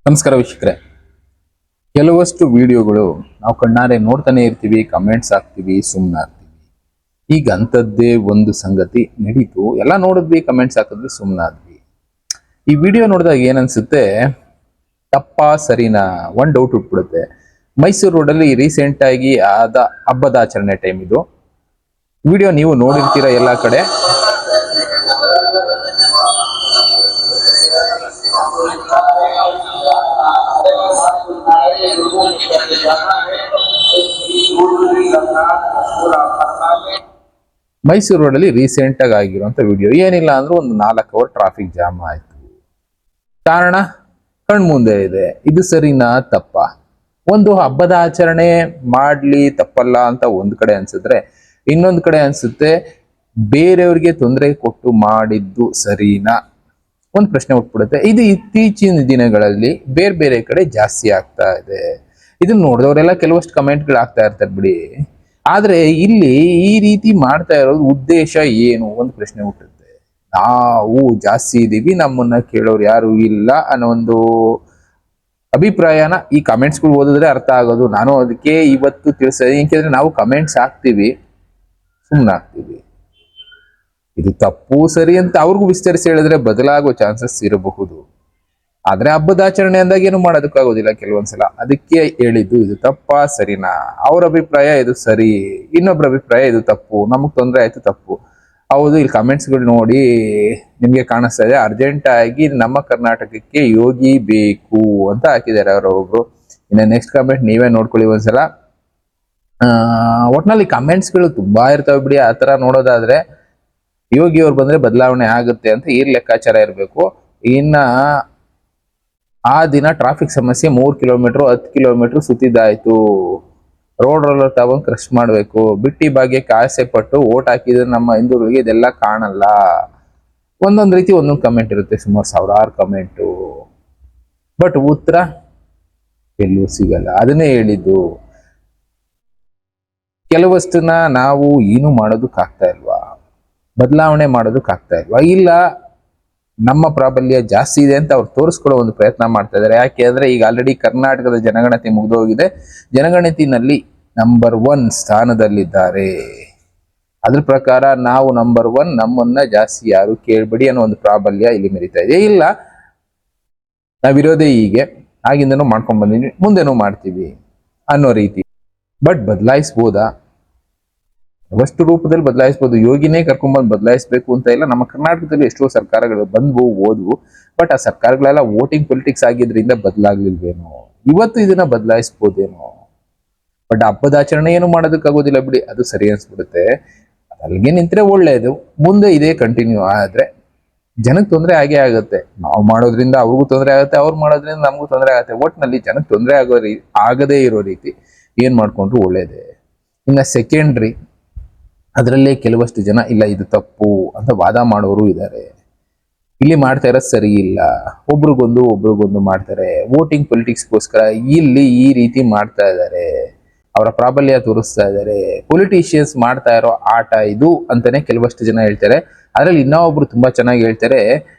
ನಮಸ್ಕಾರ ವೀಕ್ಷಕರೇ. ಕೆಲವಷ್ಟು ವಿಡಿಯೋಗಳು ನಾವು ಕಣ್ಣಾರೆ ನೋಡ್ತಾನೆ ಇರ್ತೀವಿ, ಕಮೆಂಟ್ಸ್ ಹಾಕ್ತಿವಿ, ಸುಮ್ಮನಾಗ್ತೀವಿ. ಈಗ ಅಂಥದ್ದೇ ಒಂದು ಸಂಗತಿ ನಡೀತು. ಎಲ್ಲ ನೋಡಿದ್ವಿ, ಕಮೆಂಟ್ಸ್ ಹಾಕಿದ್ವಿ, ಸುಮ್ಮನಾದ್ವಿ. ಈ ವಿಡಿಯೋ ನೋಡಿದಾಗ ಏನನ್ಸುತ್ತೆ, ತಪ್ಪಾ ಸರಿನಾ ಒಂದು ಡೌಟ್ ಉಟ್ಬಿಡುತ್ತೆ. ಮೈಸೂರು ರೋಡಲ್ಲಿ ರೀಸೆಂಟ್ ಆಗಿ ಆದ ಹಬ್ಬದ ಆಚರಣೆ ಟೈಮ್ ಇದು. ವಿಡಿಯೋ ನೀವು ನೋಡಿರ್ತೀರ ಎಲ್ಲ ಕಡೆ. ಮೈಸೂರು ರೋಡಲ್ಲಿ ರೀಸೆಂಟ್ ಆಗಿ ಆಗಿರುವಂತ ವಿಡಿಯೋ ಏನಿಲ್ಲ ಅಂದ್ರೆ ಒಂದು 4 ಅವರ್ ಟ್ರಾಫಿಕ್ ಜಾಮ್ ಆಯ್ತು. ಕಾರಣ ಕಣ್ಮುಂದೆ ಇದೆ. ಇದು ಸರಿನಾ ತಪ್ಪ? ಒಂದು ಹಬ್ಬದ ಆಚರಣೆ ಮಾಡ್ಲಿ, ತಪ್ಪಲ್ಲ ಅಂತ ಒಂದ್ ಕಡೆ ಅನ್ಸಿದ್ರೆ, ಇನ್ನೊಂದ್ ಕಡೆ ಅನ್ಸುತ್ತೆ ಬೇರೆಯವ್ರಿಗೆ ತೊಂದರೆ ಕೊಟ್ಟು ಮಾಡಿದ್ದು ಸರಿನಾ ಒಂದು ಪ್ರಶ್ನೆ ಹುಟ್ಬಿಡುತ್ತೆ. ಇದು ಇತ್ತೀಚಿನ ದಿನಗಳಲ್ಲಿ ಬೇರೆ ಬೇರೆ ಕಡೆ ಜಾಸ್ತಿ ಆಗ್ತಾ ಇದೆ. ಇದನ್ನ ನೋಡಿದವರೆಲ್ಲ ಕೆಲವಷ್ಟು ಕಮೆಂಟ್ಗಳು ಆಗ್ತಾ ಇರ್ತಾರೆ ಬಿಡಿ. ಆದ್ರೆ ಇಲ್ಲಿ ಈ ರೀತಿ ಮಾಡ್ತಾ ಇರೋದು ಉದ್ದೇಶ ಏನು ಒಂದು ಪ್ರಶ್ನೆ ಹುಟ್ಟುತ್ತೆ. ನಾವು ಜಾಸ್ತಿ ಇದೀವಿ, ನಮ್ಮನ್ನ ಕೇಳೋರು ಯಾರು ಇಲ್ಲ ಅನ್ನೋ ಒಂದು ಅಭಿಪ್ರಾಯನ ಈ ಕಮೆಂಟ್ಸ್ಗಳು ಓದಿದ್ರೆ ಅರ್ಥ ಆಗೋದು. ನಾನು ಅದಕ್ಕೆ ಇವತ್ತು ತಿಳಿಸಿದೆ. ಯಾಕೆಂದ್ರೆ ನಾವು ಕಮೆಂಟ್ಸ್ ಹಾಕ್ತಿವಿ, ಸುಮ್ಮನಾಗ್ತೀವಿ. ಇದು ತಪ್ಪು ಸರಿ ಅಂತ ಅವ್ರಿಗೂ ವಿಸ್ತರಿಸಿ ಹೇಳಿದ್ರೆ ಬದಲಾಗೋ ಚಾನ್ಸಸ್ ಇರಬಹುದು. ಆದ್ರೆ ಹಬ್ಬದ ಆಚರಣೆ ಅಂದಾಗ ಏನು ಮಾಡೋದಕ್ಕಾಗೋದಿಲ್ಲ ಕೆಲವೊಂದ್ಸಲ. ಅದಕ್ಕೆ ಹೇಳಿದ್ದು ಇದು ತಪ್ಪಾ ಸರಿನಾ. ಅವ್ರ ಅಭಿಪ್ರಾಯ ಇದು ಸರಿ, ಇನ್ನೊಬ್ರ ಅಭಿಪ್ರಾಯ ಇದು ತಪ್ಪು, ನಮಗ್ ತೊಂದರೆ ಆಯ್ತು ತಪ್ಪು. ಹೌದು, ಇಲ್ಲಿ ಕಮೆಂಟ್ಸ್ಗಳು ನೋಡಿ ನಿಮ್ಗೆ ಕಾಣಿಸ್ತಾ ಇದೆ, ಅರ್ಜೆಂಟ್ ಆಗಿ ನಮ್ಮ ಕರ್ನಾಟಕಕ್ಕೆ ಯೋಗಿ ಬೇಕು ಅಂತ ಹಾಕಿದ್ದಾರೆ ಅವರೊಬ್ರು. ಇನ್ನು ನೆಕ್ಸ್ಟ್ ಕಮೆಂಟ್ ನೀವೇ ನೋಡ್ಕೊಳ್ಳಿ ಒಂದ್ಸಲ. ಒಟ್ನಲ್ಲಿ ಕಮೆಂಟ್ಸ್ಗಳು ತುಂಬಾ ಇರ್ತವೆ ಬಿಡಿ. ಆತರ ನೋಡೋದಾದ್ರೆ ಯೋಗಿ ಅವ್ರು ಬಂದ್ರೆ ಬದಲಾವಣೆ ಆಗುತ್ತೆ ಅಂತ ಈ ಲೆಕ್ಕಾಚಾರ ಇರಬೇಕು. ಇನ್ನ ಆ ದಿನ ಟ್ರಾಫಿಕ್ ಸಮಸ್ಯೆ 3 ಕಿಲೋಮೀಟರ್ 10 ಕಿಲೋಮೀಟರ್ ಸುತ್ತಿದ್ದಾಯ್ತು. ರೋಡ್ ರೋಲರ್ ತಗೊಂಡ್ ಕ್ರಶ್ ಮಾಡ್ಬೇಕು. ಬಿಟ್ಟಿ ಭಾಗ್ಯಕ್ಕೆ ಆಸೆ ಪಟ್ಟು ಓಟ್ ಹಾಕಿದ್ರೆ ನಮ್ಮ ಹಿಂದೂಗಳಿಗೆ ಇದೆಲ್ಲ ಕಾಣಲ್ಲ. ಒಂದೊಂದ್ ರೀತಿ ಒಂದೊಂದು ಕಮೆಂಟ್ ಇರುತ್ತೆ, ಸುಮಾರು ಸಾವಿರಾರು ಕಮೆಂಟು. ಬಟ್ ಉತ್ತರ ಎಲ್ಲೂ ಸಿಗಲ್ಲ. ಅದನ್ನೇ ಹೇಳಿದ್ದು, ಕೆಲವಷ್ಟನ್ನ ನಾವು ಏನು ಮಾಡೋದಕ್ಕಾಗ್ತಾ ಇಲ್ವಾ, ಬದಲಾವಣೆ ಮಾಡೋದಕ್ಕಾಗ್ತಾ ಇಲ್ವಾ, ಇಲ್ಲ ನಮ್ಮ ಪ್ರಾಬಲ್ಯ ಜಾಸ್ತಿ ಇದೆ ಅಂತ ಅವ್ರು ತೋರಿಸ್ಕೊಳ್ಳೋ ಒಂದು ಪ್ರಯತ್ನ ಮಾಡ್ತಾ ಇದ್ದಾರೆ. ಯಾಕೆ ಅಂದ್ರೆ ಈಗ ಆಲ್ರೆಡಿ ಕರ್ನಾಟಕದ ಜನಗಣತಿ ಮುಗಿದೋಗಿದೆ. ಜನಗಣತಿನಲ್ಲಿ ನಂಬರ್ 1 ಸ್ಥಾನದಲ್ಲಿದ್ದಾರೆ. ಅದ್ರ ಪ್ರಕಾರ ನಾವು ನಂಬರ್ 1, ನಮ್ಮನ್ನ ಜಾಸ್ತಿ ಯಾರು ಕೇಳ್ಬೇಡಿ ಅನ್ನೋ ಒಂದು ಪ್ರಾಬಲ್ಯ ಇಲ್ಲಿ ಮೆರಿತಾ ಇದೆ. ಇಲ್ಲ, ನಾವಿರೋದೇ ಹೀಗೆ, ಆಗಿಂದನೂ ಮಾಡ್ಕೊಂಡ್ ಬಂದಿದ್ವಿ, ಮುಂದೆನೂ ಮಾಡ್ತೀವಿ ಅನ್ನೋ ರೀತಿ. ಬಟ್ ಬದಲಾಯಿಸ್ಬೋದಾ? ಅವಷ್ಟು ರೂಪದಲ್ಲಿ ಬದಲಾಯಿಸಬಹುದು. ಯೋಗಿನೇ ಕರ್ಕೊಂಡ್ಬಂದು ಬದಲಾಯಿಸಬೇಕು ಅಂತ ಇಲ್ಲ. ನಮ್ಮ ಕರ್ನಾಟಕದಲ್ಲಿ ಎಷ್ಟೋ ಸರ್ಕಾರಗಳು ಬಂದ್ವು, ಹೋದ್ವು. ಬಟ್ ಆ ಸರ್ಕಾರಗಳೆಲ್ಲ ವೋಟಿಂಗ್ ಪೊಲಿಟಿಕ್ಸ್ ಆಗಿದ್ರಿಂದ ಬದಲಾಗ್ಲಿಲ್ವೇನೋ. ಇವತ್ತು ಇದನ್ನ ಬದಲಾಯಿಸಬಹುದೇನೋ. ಬಟ್ ಹಬ್ಬದ ಆಚರಣೆ ಏನು ಮಾಡೋದಕ್ಕಾಗೋದಿಲ್ಲ ಬಿಡಿ, ಅದು ಸರಿ ಅನ್ಸ್ಬಿಡುತ್ತೆ. ಅಲ್ಲಿಗೆ ನಿಂತ್ರೆ ಒಳ್ಳೇದು. ಮುಂದೆ ಇದೇ ಕಂಟಿನ್ಯೂ ಆದ್ರೆ ಜನಕ್ಕೆ ತೊಂದರೆ ಆಗೇ ಆಗುತ್ತೆ. ನಾವು ಮಾಡೋದ್ರಿಂದ ಅವ್ರಿಗೂ ತೊಂದರೆ ಆಗುತ್ತೆ, ಅವ್ರು ಮಾಡೋದ್ರಿಂದ ನಮಗೂ ತೊಂದರೆ ಆಗುತ್ತೆ. ಒಟ್ನಲ್ಲಿ ಜನಕ್ಕೆ ತೊಂದರೆ ಆಗದೇ ಇರೋ ರೀತಿ ಏನ್ ಮಾಡ್ಕೊಂಡ್ರು ಒಳ್ಳೇದೇ. ಇನ್ನ ಸೆಕೆಂಡ್ರಿ, ಅದರಲ್ಲೇ ಕೆಲವಷ್ಟು ಜನ ಇಲ್ಲ ಇದು ತಪ್ಪು ಅಂತ ವಾದ ಮಾಡೋರು ಇದ್ದಾರೆ. ಇಲ್ಲಿ ಮಾಡ್ತಾ ಇರೋದು ಸರಿ ಇಲ್ಲ, ಒಬ್ರಿಗೊಂದು ಮಾಡ್ತಾರೆ. ವೋಟಿಂಗ್ ಪೊಲಿಟಿಕ್ಸ್ಗೋಸ್ಕರ ಇಲ್ಲಿ ಈ ರೀತಿ ಮಾಡ್ತಾ ಇದ್ದಾರೆ, ಅವರ ಪ್ರಾಬಲ್ಯ ತೋರಿಸ್ತಾ ಇದ್ದಾರೆ. ಪೊಲಿಟಿಷಿಯನ್ಸ್ ಮಾಡ್ತಾ ಇರೋ ಆಟ ಇದು ಅಂತಾನೆ ಕೆಲವಷ್ಟು ಜನ ಹೇಳ್ತಾರೆ. ಅದರಲ್ಲಿ ಇನ್ನೊಬ್ರು ತುಂಬಾ ಚೆನ್ನಾಗಿ ಹೇಳ್ತಾರೆ,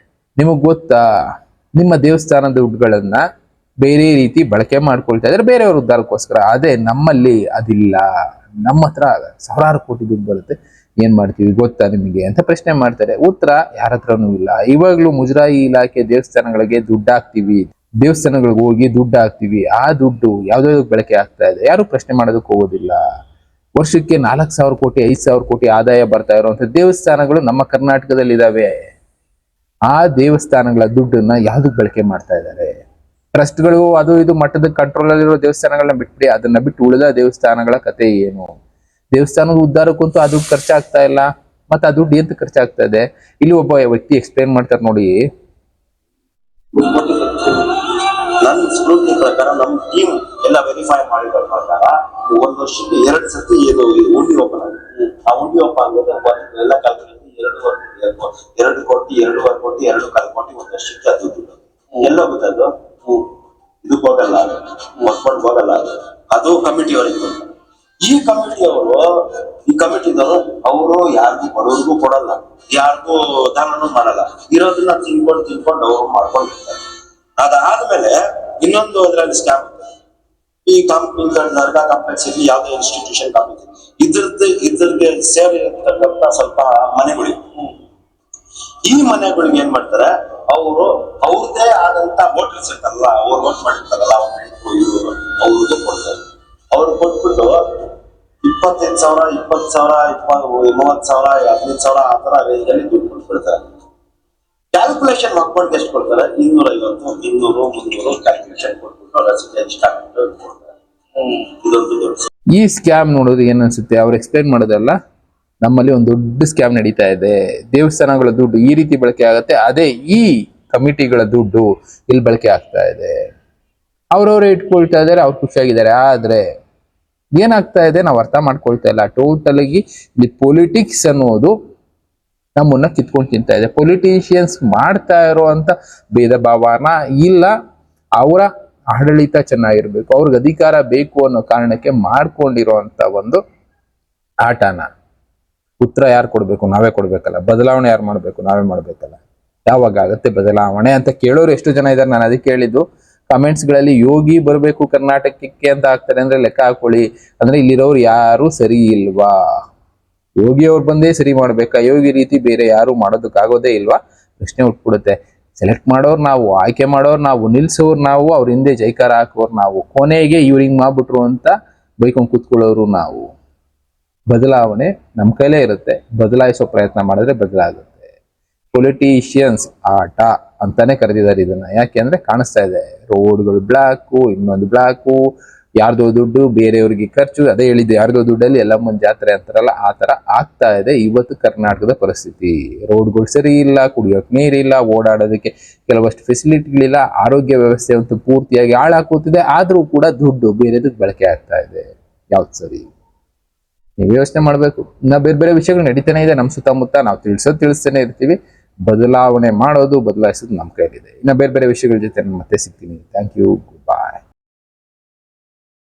ನಿಮಗ್ ಗೊತ್ತಾ, ನಿಮ್ಮ ದೇವಸ್ಥಾನದ ದುಡ್ಡುಗಳನ್ನ ಬೇರೆ ರೀತಿ ಬಳಕೆ ಮಾಡ್ಕೊಳ್ತಾ ಇದ್ದಾರೆ ಬೇರೆಯವ್ರ ಉದ್ಧಾರಕ್ಕೋಸ್ಕರ. ಅದೇ ನಮ್ಮಲ್ಲಿ ಅದಿಲ್ಲ. ನಮ್ಮ ಹತ್ರ ಸಾವಿರಾರು ಕೋಟಿ ದುಡ್ಡು ಬರುತ್ತೆ, ಏನ್ ಮಾಡ್ತೀವಿ ಗೊತ್ತಾ ನಿಮಗೆ ಅಂತ ಪ್ರಶ್ನೆ ಮಾಡ್ತಾರೆ. ಉತ್ತರ ಯಾರ ಹತ್ರನೂ ಇಲ್ಲ. ಇವಾಗ್ಲೂ ಮುಜರಾಯಿ ಇಲಾಖೆ ದೇವಸ್ಥಾನಗಳಿಗೆ ದುಡ್ಡು ಹಾಕ್ತಿವಿ, ದೇವಸ್ಥಾನಗಳಿಗೆ ಹೋಗಿ ದುಡ್ಡು ಹಾಕ್ತಿವಿ. ಆ ದುಡ್ಡು ಯಾವ್ದಾವ್ದಕ್ಕೆ ಬಳಕೆ ಆಗ್ತಾ ಇದೆ, ಯಾರು ಪ್ರಶ್ನೆ ಮಾಡೋದಕ್ಕೆ ಹೋಗೋದಿಲ್ಲ. ವರ್ಷಕ್ಕೆ 4,000 ಕೋಟಿ 5,000 ಕೋಟಿ ಆದಾಯ ಬರ್ತಾ ಇರುವಂತ ದೇವಸ್ಥಾನಗಳು ನಮ್ಮ ಕರ್ನಾಟಕದಲ್ಲಿ ಇದಾವೆ. ಆ ದೇವಸ್ಥಾನಗಳ ದುಡ್ಡನ್ನ ಯಾವ್ದಕ್ ಬಳಕೆ ಮಾಡ್ತಾ ಇದ್ದಾರೆ? ಟ್ರಸ್ಟ್ಗಳು ಅದು ಇದು ಮಟ್ಟದ ಕಂಟ್ರೋಲ್ ಅಲ್ಲಿರೋ ದೇವಸ್ಥಾನಗಳನ್ನ ಬಿಟ್ಬಿಡಿ. ಅದನ್ನ ಬಿಟ್ಟು ಉಳಿದ ದೇವಸ್ಥಾನಗಳ ಕತೆ ಏನು? ದೇವಸ್ಥಾನದ ಉದ್ಧಾರಕ್ಕಂತೂ ಅದು ಖರ್ಚಾಗ್ತಾ ಇಲ್ಲ, ಮತ್ತೆ ಆ ದುಡ್ಡು ಎಂತ ಖರ್ಚಾಗ್ತಾ ಇದೆ? ಇಲ್ಲಿ ಒಬ್ಬ ವ್ಯಕ್ತಿ ಎಕ್ಸ್ಪ್ಲೇನ್ ಮಾಡ್ತಾರೆ ನೋಡಿ. ನನ್ನ ಸ್ಫೂರ್ತಿ ಪ್ರಕಾರ ನಮ್ಮ ಟೀಮ್ ಎಲ್ಲ ವೆರಿಫೈ ಮಾಡಿದ ಪ್ರಕಾರ ಒಂದು ವರ್ಷಕ್ಕೆ 2 ಸತಿ ಏನು ಉಂಡಿ ಓಪನ್ ಆಗುತ್ತೆ. ಆ ಉಂಡಿ ಓಪನ್ ಆಗೋದು ಎಲ್ಲ ಕ್ಯಾಲ್ಕುಲೇಷನ್ 2 ಕೋಟಿ 2.5 ಕೋಟಿ 2.5 ಕೋಟಿ ಒಂದು ವರ್ಷಕ್ಕೆ ಅದು ದುಡ್ಡು ಎಲ್ಲ ಗೊತ್ತದು. ಇದಕ್ಕೆ ಹೋಗಲ್ಲ, ಹೊಸ್ಕೊಂಡು ಹೋಗಲ್ಲ. ಅದು ಕಮಿಟಿ ಅವರಿಗೆ. ಈ ಕಮಿಟಿದವರು ಅವರು ಯಾರಿಗೂ ಬಡವರಿಗೂ ಕೊಡಲ್ಲ, ಯಾರಿಗೂ ದಾನನೂ ಮಾಡಲ್ಲ. ಇರೋದನ್ನ ತಿನ್ಕೊಂಡು ಅವ್ರು ಮಾಡ್ಕೊಂಡಿರ್ತಾರೆ. ಅದಾದ್ಮೇಲೆ ಇನ್ನೊಂದು ಅದರಲ್ಲಿ ಸ್ಕ್ಯಾಮ್ ಈ ಕಂಪ್ನಿ ದರ್ಗಾ ಕಾಂಪ್ಲೆಕ್ಸ್ ಇಲ್ಲಿ ಯಾವುದೇ ಇನ್ಸ್ಟಿಟ್ಯೂಷನ್ ಕಾಂಪ್ಲೆಕ್ಸ್ ಇದ್ರಿಗೆ ಸೇರಿರ್ತಕ್ಕಂಥ ಸ್ವಲ್ಪ ಮನೆಗಳು, ಈ ಮನೆಗಳಿಗೆ ಏನ್ ಮಾಡ್ತಾರೆ ಅವರು ಅವ್ರದೇ ಆದಂತ ಹೋಟೆಲ್ಸ್ ಇರ್ತಾರಲ್ಲ, ಅವ್ರು ನೋಟ್ ಮಾಡಿರ್ತಾರಲ್ಲ ಅವ್ರಿಗೆ ಕೊಡ್ತಾರೆ. ಅವ್ರು ಕೊಟ್ಬಿಟ್ಟು 25,000 20,000 30,000 15,000 ಆ ತರ ರೇಂಜ್ ಅಲ್ಲಿ ದುಡ್ಡು ಕೊಟ್ಬಿಡ್ತಾರೆ. ಕ್ಯಾಲ್ಕುಲೇಷನ್ ಮಾಡ್ಕೊಂಡು ಎಷ್ಟು ಕೊಡ್ತಾರೆ, 250 200 300 ಕ್ಯಾಲ್ಕುಲೇಷನ್ ಕೊಟ್ಬಿಟ್ಟು ರೆಸಿಡೆನ್ಸ್ ಕೊಡ್ತಾರೆ. ಇದೊಂದು ದೊಡ್ಡ ಈ ಸ್ಕ್ಯಾಮ್ ನೋಡೋದು ಏನ್ ಅನ್ಸುತ್ತೆ, ಅವ್ರು ಎಕ್ಸ್ಪ್ಲೈನ್ ಮಾಡೋದಲ್ಲ, ನಮ್ಮಲ್ಲಿ ಒಂದು ದೊಡ್ಡ ಸ್ಕ್ಯಾಮ್ ನಡೀತಾ ಇದೆ, ದೇವಸ್ಥಾನಗಳ ದುಡ್ಡು ಈ ರೀತಿ ಬಳಕೆ ಆಗುತ್ತೆ, ಅದೇ ಈ ಕಮಿಟಿಗಳ ದುಡ್ಡು ಇಲ್ಲಿ ಬಳಕೆ ಆಗ್ತಾ ಇದೆ, ಅವ್ರವ್ರೇ ಇಟ್ಕೊಳ್ತಾ ಇದಾರೆ, ಅವ್ರು ಖುಷಿಯಾಗಿದ್ದಾರೆ. ಆದ್ರೆ ಏನಾಗ್ತಾ ಇದೆ ನಾವು ಅರ್ಥ ಮಾಡ್ಕೊಳ್ತಾ ಇಲ್ಲ. ಟೋಟಲ್ ಆಗಿ ಇಲ್ಲಿ ಪೊಲಿಟಿಕ್ಸ್ ಅನ್ನೋದು ನಮ್ಮನ್ನ ಕಿತ್ಕೊಂಡು ತಿಂತಾ ಇದೆ. ಪೊಲಿಟಿಷಿಯನ್ಸ್ ಮಾಡ್ತಾ ಇರುವಂತ ಭೇದ ಭಾವನ ಇಲ್ಲ, ಅವರ ಆಡಳಿತ ಚೆನ್ನಾಗಿರ್ಬೇಕು, ಅವ್ರಿಗೆ ಅಧಿಕಾರ ಬೇಕು ಅನ್ನೋ ಕಾರಣಕ್ಕೆ ಮಾಡ್ಕೊಂಡಿರುವಂತ ಒಂದು ಆಟನ ಉತ್ತರ ಯಾರು ಕೊಡ್ಬೇಕು, ನಾವೇ ಕೊಡ್ಬೇಕಲ್ಲ. ಬದಲಾವಣೆ ಯಾರು ಮಾಡ್ಬೇಕು, ನಾವೇ ಮಾಡ್ಬೇಕಲ್ಲ. ಯಾವಾಗ ಆಗುತ್ತೆ ಬದಲಾವಣೆ ಅಂತ ಕೇಳೋರು ಎಷ್ಟು ಜನ ಇದ್ದಾರೆ. ನಾನು ಅದಕ್ಕೆ ಹೇಳಿದ್ದು ಕಮೆಂಟ್ಸ್ ಗಳಲ್ಲಿ ಯೋಗಿ ಬರಬೇಕು ಕರ್ನಾಟಕಕ್ಕೆ ಅಂತ ಹಾಕ್ತಾರೆ ಅಂದ್ರೆ ಲೆಕ್ಕ ಹಾಕೊಳ್ಳಿ. ಅಂದ್ರೆ ಇಲ್ಲಿರೋರು ಯಾರು ಸರಿ ಇಲ್ವಾ, ಯೋಗಿ ಅವ್ರು ಬಂದೇ ಸರಿ ಮಾಡ್ಬೇಕಾ, ಯೋಗಿ ರೀತಿ ಬೇರೆ ಯಾರು ಮಾಡೋದಕ್ಕಾಗೋದೇ ಇಲ್ವಾ ಪ್ರಶ್ನೆ ಉಟ್ಬಿಡುತ್ತೆ. ಸೆಲೆಕ್ಟ್ ಮಾಡೋರು ನಾವು, ಆಯ್ಕೆ ಮಾಡೋರು ನಾವು, ನಿಲ್ಸೋರು ನಾವು, ಅವ್ರ ಹಿಂದೆ ಜೈಕಾರ ಹಾಕೋರು ನಾವು, ಕೊನೆಗೆ ಇವ್ರು ಹಿಂಗ್ ಮಾಡ್ಬಿಟ್ರು ಅಂತ ಬೈಕೊಂಡ್ ಕೂತ್ಕೊಳ್ಳೋರು ನಾವು. ಬದಲಾವಣೆ ನಮ್ಮ ಕೈಲೇ ಇರುತ್ತೆ, ಬದಲಾಯಿಸೋ ಪ್ರಯತ್ನ ಮಾಡಿದ್ರೆ ಬದಲಾಗುತ್ತೆ. ಪೊಲಿಟಿಷಿಯನ್ಸ್ ಆಟ ಅಂತಾನೆ ಕರೆದಿದ್ದಾರೆ ಇದನ್ನ. ಯಾಕೆಂದ್ರೆ ಕಾಣಿಸ್ತಾ ಇದೆ, ರೋಡ್ಗಳು ಬ್ಲಾಕು, ಇನ್ನೊಂದು ಬ್ಲಾಕು, ಯಾರ್ದೋ ದುಡ್ಡು ಬೇರೆಯವ್ರಿಗೆ ಖರ್ಚು. ಅದೇ ಹೇಳಿದ್ದು, ಯಾರ್ದೋ ದುಡ್ಡಲ್ಲಿ ಎಲ್ಲಮ್ಮನ ಜಾತ್ರೆ ಅಂತಾರಲ್ಲ, ಆ ತರ ಆಗ್ತಾ ಇದೆ ಇವತ್ತು ಕರ್ನಾಟಕದ ಪರಿಸ್ಥಿತಿ. ರೋಡ್ಗಳು ಸರಿ ಇಲ್ಲ, ಕುಡಿಯೋಕೆ ನೀರಿಲ್ಲ, ಓಡಾಡೋದಕ್ಕೆ ಕೆಲವಷ್ಟು ಫೆಸಿಲಿಟಿಗಳಿಲ್ಲ, ಆರೋಗ್ಯ ವ್ಯವಸ್ಥೆ ಅಂತೂ ಪೂರ್ತಿಯಾಗಿ ಹಾಳಾಕೋತಿದೆ. ಆದ್ರೂ ಕೂಡ ದುಡ್ಡು ಬೇರೆದಕ್ಕೆ ಬಳಕೆ ಆಗ್ತಾ ಇದೆ. ಯಾವ್ದು ಸರಿ ನೀವು ಯೋಚನೆ ಮಾಡ್ಬೇಕು. ಇನ್ನ ಬೇರೆ ಬೇರೆ ವಿಷಯಗಳು ನಡೀತಾನೆ ಇದೆ ನಮ್ಮ ಸುತ್ತಮುತ್ತ, ನಾವು ತಿಳಿಸ್ತೇನೆ ಇರ್ತೀವಿ. ಬದಲಾವಣೆ ಮಾಡೋದು, ಬದಲಾಯಿಸೋದು ನಮ್ಮ ಕೈಲಿದೆ. ಇನ್ನ ಬೇರೆ ಬೇರೆ ವಿಷಯಗಳ ಜೊತೆ ನಾನು ಮತ್ತೆ ಸಿಗ್ತೀನಿ. Thank you, good bye.